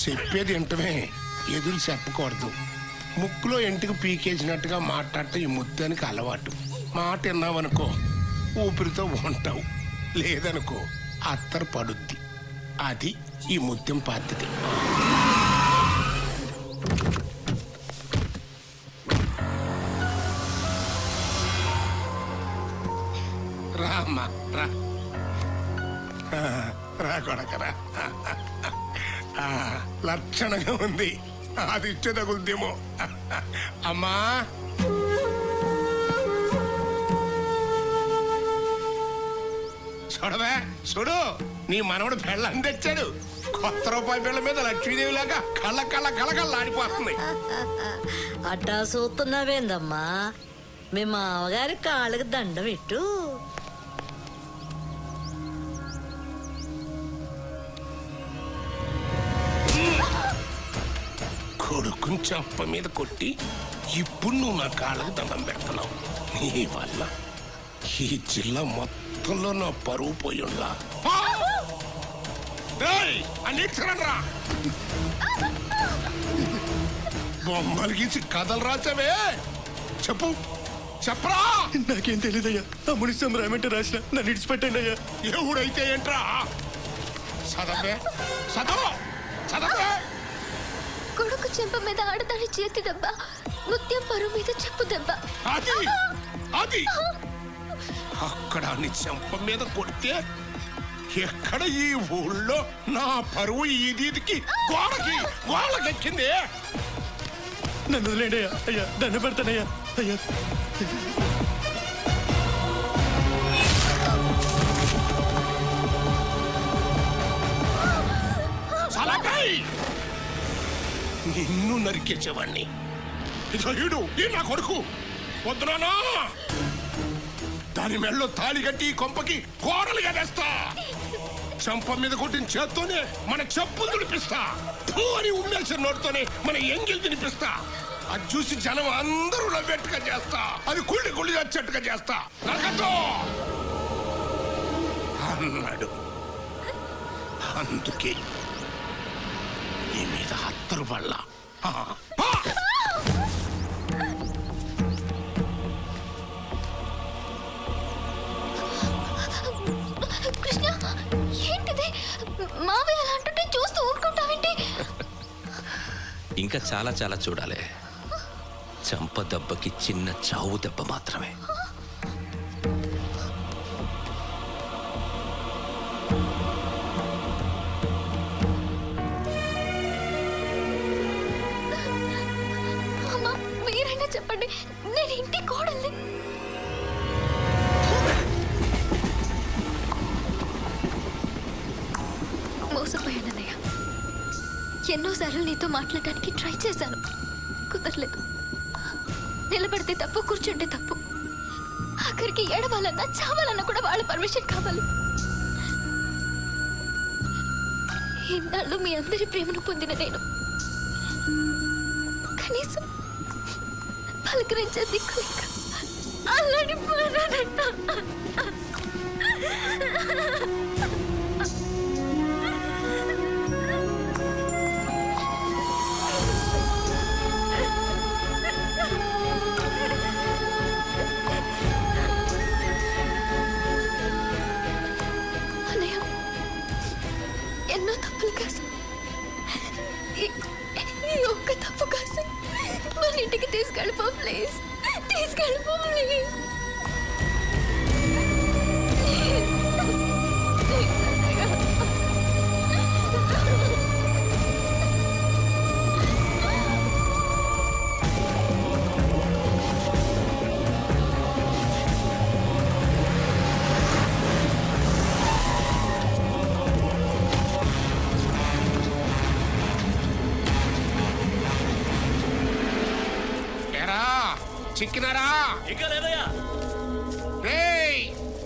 చెప్పేది వింటమే, ఎదురు చెప్పకూడదు. ముక్కులో ఎంటికి పీకేసినట్టుగా మాట్లాడటం ఈ ముత్యానికి అలవాటు. మాట విన్నావనుకో ఊపిరితో ఉంటావు, లేదనుకో అత్తరు పడుద్ది. అది ఈ ముత్యం పద్ధతి. రా అమ్మా రా, రా కొడకరా. లక్షణంగా ఉంది, అది ఇచ్చే తగులుద్దేమో. అమ్మా చూడవే చూడు, నీ మనవడు పెళ్ళని తెచ్చాడు. కొత్త రూపాయి పిల్ల మీద లక్ష్మీదేవి లాగా కళ్ళ కళ్ళ కళ్ళకల్లాడిపోతుంది. అట్టా చూస్తున్నావేందమ్మా, మీ మామగారి కాళ్ళకి దండం పెట్టు. కొడుకుని చెంప మీద కొట్టి ఇప్పుడు నువ్వు నా కాళ్ళకు దండం పెడుతున్నావు. నీ వల్ల ఈ జిల్లా మొత్తంలో నా పరువు పోయుండా. బొమ్మలు గీసి కథలు రాసావే, చెప్పు చెప్పరా. నాకేం తెలియదయ్యా, తమ్ముడి సంబరామంటే రాసిన, నన్ను విడిచిపెట్టండి అయ్యా. ఎవడైతే ఏంట్రా, చదవే చదవ చదవే. కొడుకు చెంప మీద ఆడదాని చేతి దెబ్బ, ముత్యం పరువు మీద చెప్పు దెబ్బ. అది అది అక్కడ నీ చెంప మీద కొడితే ఎక్కడ ఈ ఊళ్ళో నా పరువు ఈదీదికి గోడకెక్కింది. నన్ను వదిలేండి అయ్యా, అయ్యా దండ పెడతానయ్యా అయ్యా. నిన్ను నరికేసేవాణ్ణి. ఇదో ఈ నా కొడుకు వద్దునా, దాని మెళ్ళలో తాళి కట్టి కొంపకి కోడలుగా వేస్తా. చంప మీద కొట్టిన చేత్తోనే మన చెప్పులు తుడిపిస్తా. అని ఉమ్మేసిన నోటితోనే మన ఎంగిల్ తినిపిస్తా. అది చూసి జనం అందరూ నవ్వేట్టుగా చేస్తా, అది కుళ్ళి కుళ్ళి వచ్చేట్టుగా చేస్తా. నరకతో అన్నాడు. అందుకే నీ మీద హత్తరు పళ్ళ. కృష్ణ, ఏంటిది? మావయ్య అలా అంటుంటే చూస్తూ ఊరుకుంటావేంటి? ఇంకా చాలా చాలా చూడాలి. చంప దెబ్బకి చిన్న చావు దెబ్బ మాత్రమే. అమ్మా, మీరైనా చెప్పండి, నేను ఇంటి కోడల్ని. మోసపోయానన్నయ్య. ఎన్నోసార్లు నీతో మాట్లాడడానికి ట్రై చేశాను, కుదరలేదు. నిలబడితే తప్పు, కూర్చుంటే తప్పు. ఆఖరికి ఏడవాలన్నా చావాలన్నా కూడా వాళ్ళ పర్మిషన్ కావాలి. ఇన్నాళ్ళు మీ అందరి ప్రేమను పొందిన నేను కనీసం పలకరించే దిక్కు లేక అల్లాడిపోయానన్నా. ఎన్నో తప్పులు కాదు, ఈ ఒక్క తప్పు కాదు. మన ఇంటికి తీసుకెళ్ళిపో ప్లీజ్, తీసుకెళ్ళిపో ప్లీజ్. చిక్కినారా?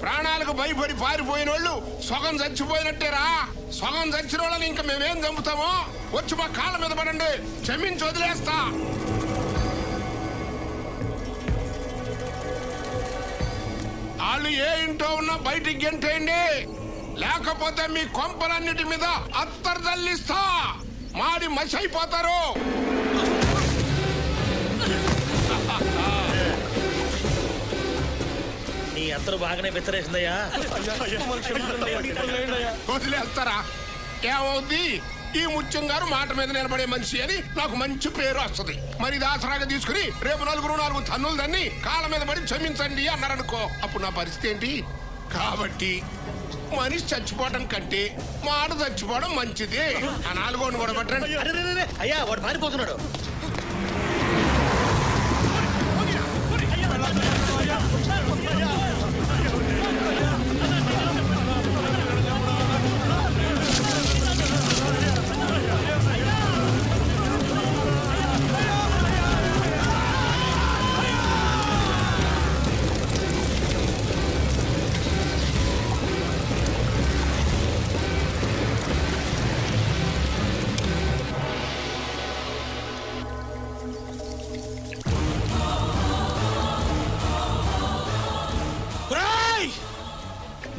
ప్రాణాలకు భయపడి పారిపోయిన వాళ్ళు సగం చచ్చిపోయినట్టేరా. సగం చచ్చిన వాళ్ళని ఇంకా మేమేం చంపుతామో, వచ్చి మా కాళ్ళ మీద పడండి, క్షమించి వదిలేస్తా. వాళ్ళు ఏ ఇంట్లో ఉన్నా బయటికి గెంటేయండి, లేకపోతే మీ కొంపలన్నిటి మీద అత్తరు తల్లిస్తా. మాడి మసి అయిపోతారు. నీ అత్తరు బాగానే బెత్తరేసిందయ్యా. వదిలేస్తారా? ఏమవుద్ది? ఈ ముత్యం గారు మాట మీద నిలబడే మనిషి అని నాకు మంచి పేరు వస్తుంది. మరి ఇది ఆసరాగా తీసుకుని రేపు 4 తన్నులు దాన్ని కాళ్ళ మీద పడి క్షమించండి అన్నారనుకో, అప్పుడు నా పరిస్థితి ఏంటి? కాబట్టి మనిషి చచ్చిపోవడం కంటే మాట చచ్చిపోవడం మంచిది. ఆ 4 కూడా పట్టండి. అరే అయ్యా, వాడు పారిపోతున్నాడు.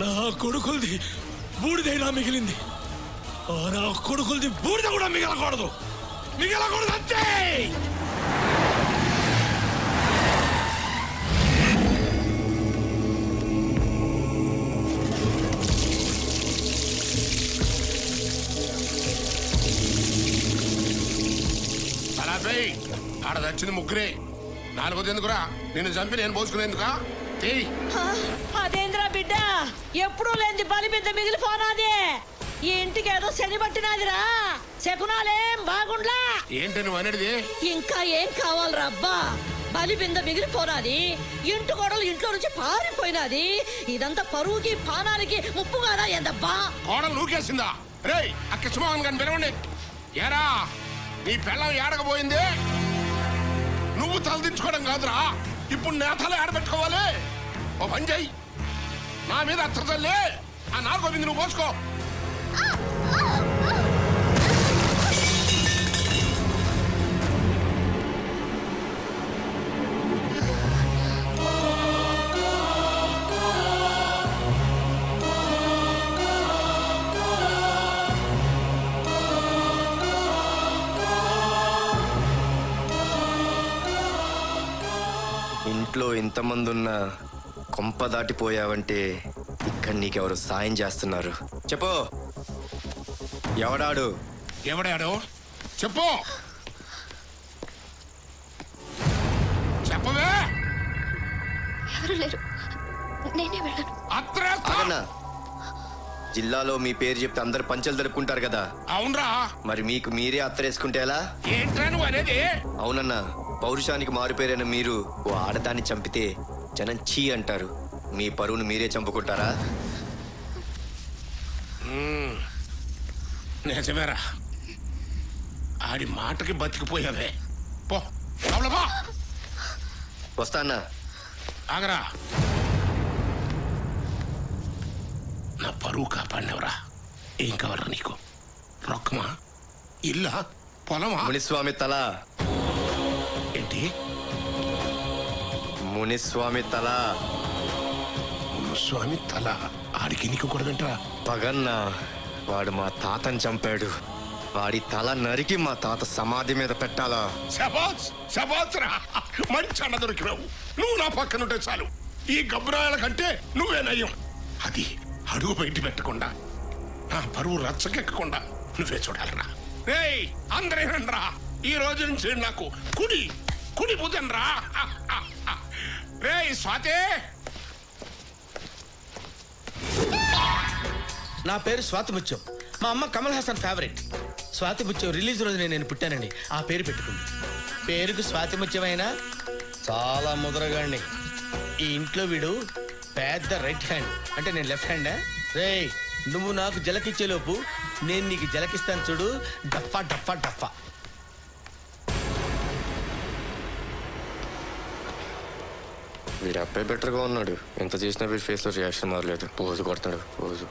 నా కొడుకులది బూడిదైనా మిగిలింది. నా కొడుకులది బూడిద కూడా మిగలకూడదు అంతే. అలాపై ఆడ దచ్చింది ముగ్గురే. 4వది ఎందుకురా? నిన్ను చంపి నేను పోసుకునేందుకా? అదేంద్రా బిడ్డ, ఎప్పుడూ లేని బలి బిడ్డ మిగిలిపోనాది. ఈ ఇంటికి ఏదో శని పట్టినాదిరా. శకునాలేం బాగుండ్లా. ఏంటి నువ్వు అనేది? ఇంకా ఏం కావాలరా అబ్బా? బలి బింద మిగిలిపోనాది. ఇంటి కోడలు ఇంట్లో నుంచి పారిపోయినది. ఇదంతా పరువుకి పానానికి ముప్పుగాదా ఏందబ్బా? కోడలు నూకేసిందా? రేయ్, ఆ కృష్ణమోహన్ గారిని పిలవండి. ఏరా, నీ పెళ్ళం ఏడకపోయింది? నువ్వు తలదించుకోవడం కాదురా, ఇప్పుడు నేతలు ఏడబెట్టుకోవాలి. ఓ పని చెయ్యి, నా మీద అత్తలే ఆ 4వ బిందు నువ్వు పోసుకో. ఇంట్లో ఇంతమంది ఉన్నా కొంప దాటిపోయావంటే ఇక్కడ నీకెవరు సాయం చేస్తున్నారు? చెప్పు, ఎవడాడు? ఎవడాడు? చెప్పు, చెప్పవే. ఎవరు లేరు, నేనే వెళ్ళను. ఆగన్నా, జిల్లాలో మీ పేరు చెప్తే అందరు పంచలు జరుపుకుంటారు కదా. అవునరా. మరి మీకు మీరే అత్తరేసుకుంటే ఎలా? ఏంట్రా నువ్వు అనేది? అవునన్నా, పౌరుషానికి మారుపేరైన మీరు ఓ ఆడదాన్ని చంపితే జనం చీ అంటారు. మీ పరువును మీరే చంపుకుంటారా? నిజమేరా, ఆడి మాటకి బతికిపోయావే. పో, లోపల పో. వస్తా అన్నా. ఆగరా, నా పరువు కాపాడినవరా. ఏం కావాలరా నీకు? రొక్కమా, ఇల్లా, పొలమా? మునిస్వామి తల. ఏంటి? మునిస్వామి తల. స్వామి తల ఆడికి నీకు కూడా వింటరా? పగన్నా, వాడు మా తాతని చంపాడు. వాడి తల నరికి మా తాత సమాధి మీద పెట్టాలా? శబాస్ శబాస్ రా, మంచి అన్న దొరికినావు. నువ్వు నా పక్కనుంటే చాలు. ఈ గబ్బరాయల కంటే నువ్వే నయం. అది అడుగు బయట పెట్టకుండా, నా పరువు రచ్చకెక్కకుండా నువ్వే చూడాలరా. రేయ్, అందరేనండ్రా, ఈ రోజు నుంచి నాకు కుడి బుధన్రా. రేయ్ స్వాతే. నా పేరు స్వాతి ముత్యం. మా అమ్మ కమల్ హాసన్ ఫేవరెట్. స్వాతి ముత్యం రిలీజ్ రోజు నేను పుట్టానండి. ఆ పేరు పెట్టుకుంది. పేరుకు స్వాతి ముత్యమైనా చాలా ముదరగాండి. ఈ ఇంట్లో వీడు పెద్ద రైట్ హ్యాండ్, అంటే నేను లెఫ్ట్ హ్యాండా? రేయ్, నువ్వు నాకు జలకిచ్చేలోపు నేను నీకు జలకిస్తాను చూడు. డఫా డఫా డఫా. వీడు అబ్బాయి బెటర్గా ఉన్నాడు. ఎంత చేసినా వీడి ఫేస్లో రియాక్షన్ మారలేదు. పోజు కొడతాడు పోజు.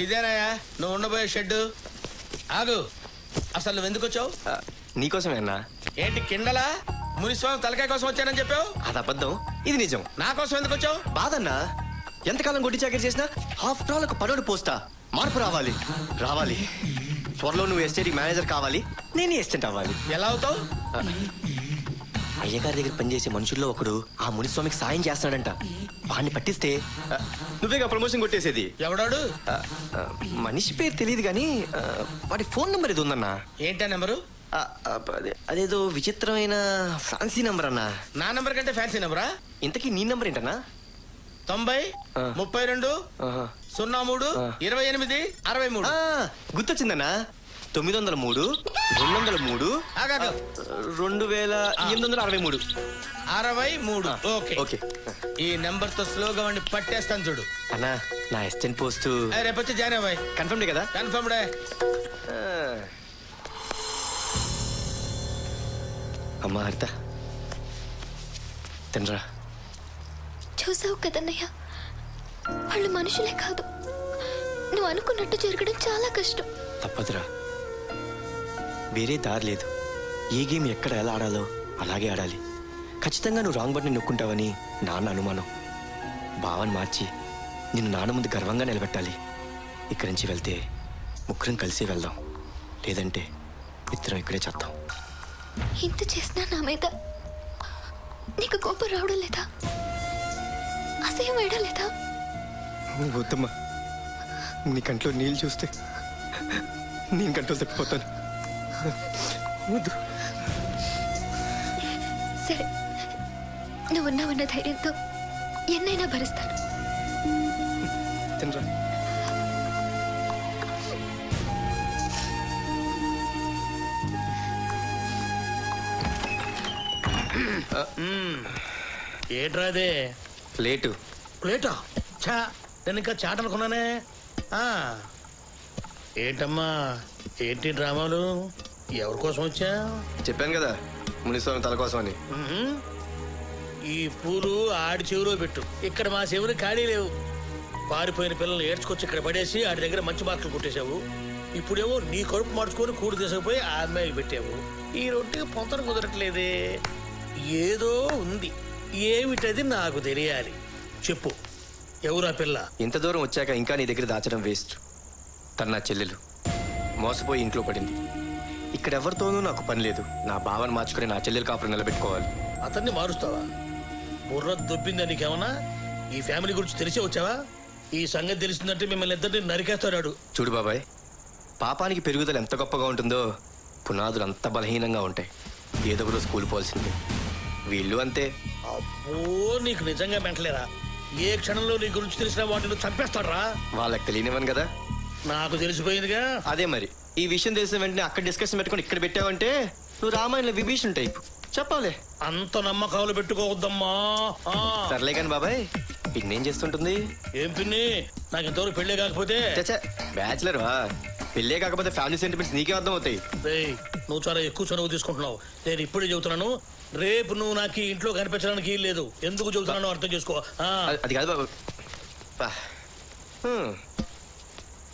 ఇదేనాయా నువ్వు ఉండబోయే షెడ్? ఆగు, అసలు నువ్వు ఎందుకు వచ్చావు? నీకోసమే అన్నా. ఏంటి కిండలా? మునిస్వామి తలకాయ కోసం వచ్చానని చెప్పావు. అది అబద్ధం, ఇది నిజం. నా కోసం ఎందుకు వచ్చావు? బాధన్నా, ఎంతకాలం గొడ్డి చాకరీ చేసినా ఆఫ్టర్ ఆల్ ఒక పనుడు పోస్తా మార్పు రావాలి రావాలి. త్వరలో నువ్వు ఎస్టేట్ మేనేజర్ కావాలి, నేను ఎస్టేట్ అవ్వాలి. ఎలా అవుతావు? అయ్యగారి దగ్గర పనిచేసే మనుషుల్లో ఒకడు ఆ మునిస్వామికి సాయం చేస్తున్నాడంట. వాడిని పట్టిస్తే నువ్వేగా ప్రమోషన్ కొట్టేసేది. ఎవడాడు? మనిషి పేరు తెలియదు కానీ వాడి ఫోన్ నంబర్ ఇది ఉందన్నా. ఏంటా నెంబరు? అదేదో విచిత్రమైన ఫ్యాన్సీ నంబర్ అన్నా. నా నెంబర్ కంటే ఫ్యాన్సీ నెంబరా? ఇంతకీ నీ నంబర్ ఏంటన్నా? 90 32 ఆహా. 03 28 63. గుర్తొచ్చిందన్నా. 903 203 ఆగాగు. 2863. 63. ఓకే ఓకే ఈ నెంబర్ తో స్లోగా వాడిని పట్టేస్తాను చూడు. అన్నా నా అసిస్టెంట్ పోస్ట్ రేపు వచ్చి జాయిన్ అవ్వాయి. కన్ఫర్మ్డే కదా? కన్ఫర్మ్డే. అమ్మా హరిత తినరా. చూసావు కదన్నయ్య, వాళ్ళు మనుషులే కాదు. నువ్వు అనుకున్నట్టు జరగడం చాలా కష్టం. తప్పదురా, వేరే దారి లేదు. ఏ గేమ్ ఎక్కడ ఎలా ఆడాలో అలాగే ఆడాలి. ఖచ్చితంగా నువ్వు రాంగ్ బట్ని నొక్కుంటావని నాన్న అనుమానం. భావని మార్చి నిన్ను నాన్న ముందు గర్వంగా నిలబెట్టాలి. ఇక్కడి నుంచి వెళ్తే ముగ్గురం కలిసి వెళ్దాం, లేదంటే ఇద్దరం ఇక్కడే చేద్దాం. ఇంత చేసినా నా మీద నీకు కోపం రావడం లేదా? అసహ్యం వేయడం లేదా? వద్దమ్మా, నీ కంట్లో నీళ్ళు చూస్తే నేను కంట్లో తప్పిపోతాను. వద్దు. సరే, నువ్వున్నావన్న ధైర్యంతో ఎన్నైనా భరిస్తాను. తినరా. ఏంట్రా అదే? ప్లేటు. ప్లేటా? చా, నేను ఇంకా చాట అనుకున్నానే. ఏంటమ్మా, ఏంటి డ్రామాలు? ఎవరి కోసం వచ్చా? చెప్పాను కదా మునిస్వామి తల కోసం అని. ఈ పూలు ఆడి చెవిలో పెట్టు. ఇక్కడ మా చెవులు ఖాళీ లేవు. పారిపోయిన పిల్లలు ఏడ్చుకొచ్చి ఇక్కడ పడేసి ఆడి దగ్గర మంచి మార్కులు కొట్టేశావు. ఇప్పుడేమో నీ కడుపు మార్చుకొని కూడు తీసుకుపోయి ఆ అమ్మాయికి పెట్టావు. ఈ రొట్టెకి పొంతన కుదరట్లేదే. ఏదో ఉంది, ఏమిటది నాకు తెలియాలి. చెప్పు, ఎవరా పిల్ల? ఇంత దూరం వచ్చాక ఇంకా నీ దగ్గర దాచడం వేస్ట్. తన నా చెల్లెలు మోసపోయి ఇంట్లో పడింది. ఇక్కడ ఎవరితోనూ నాకు పని లేదు. నా భావన మార్చుకుని నా చెల్లెలు కాపురం నిలబెట్టుకోవాలి. అతన్ని మారుస్తావా? బుర్ర దొబ్బిందా నీకేమన్నా? ఈ ఫ్యామిలీ గురించి తెలిసే వచ్చావా? ఈ సంగతి తెలిసిందంటే మిమ్మల్ని ఇద్దరిని నరికేస్తాడు. చూడు బాబాయ్, పాపానికి పెరుగుదల ఎంత గొప్పగా ఉంటుందో పునాదులు అంత బలహీనంగా ఉంటాయి. ఏదో ఒకరోజు కూలిపోవాల్సిందే. వీళ్ళు అంతే. అబ్బో, నీకు నిజంగా మెంటలేరా? ఏ క్షణంలో నీ గురించి తెలిసిన వాటిని చంపేస్తాడ్రా. వాళ్ళకి తెలియనివ్వను కదా. నాకు తెలిసిపోయిందిగా. అదే మరి, ఈ విషయం తెలిసిన వెంటనే అక్కడ డిస్కషన్ పెట్టుకొని ఇక్కడ పెట్టావంటే నువ్వు రామాయణ విభీషణ్ టైప్. చెప్పాలి. అంత నమ్మకాలు పెట్టుకోవద్దమ్మా. సర్లే కానీ బాబాయ్, పిన్నేం చేస్తుంటుంది? ఏం పిన్ని, నాకు ఇంతవరకు పెళ్ళే కాకపోతే. బ్యాచులర్ వా? పెళ్ళే కాకపోతే ఫ్యామిలీ సెంటిమెంట్స్ నీకే అర్థం అవుతాయి. రేయ్, నువ్వు చాలా ఎక్కువ చనువు తీసుకుంటున్నావు. నేను ఇప్పుడే చెబుతున్నాను, రేపు నువ్వు నాకు ఈ ఇంట్లో కనిపించడానికి లేదు. ఎందుకు చెబుతున్నానో అర్థం చేసుకో. అది కాదు బాబు.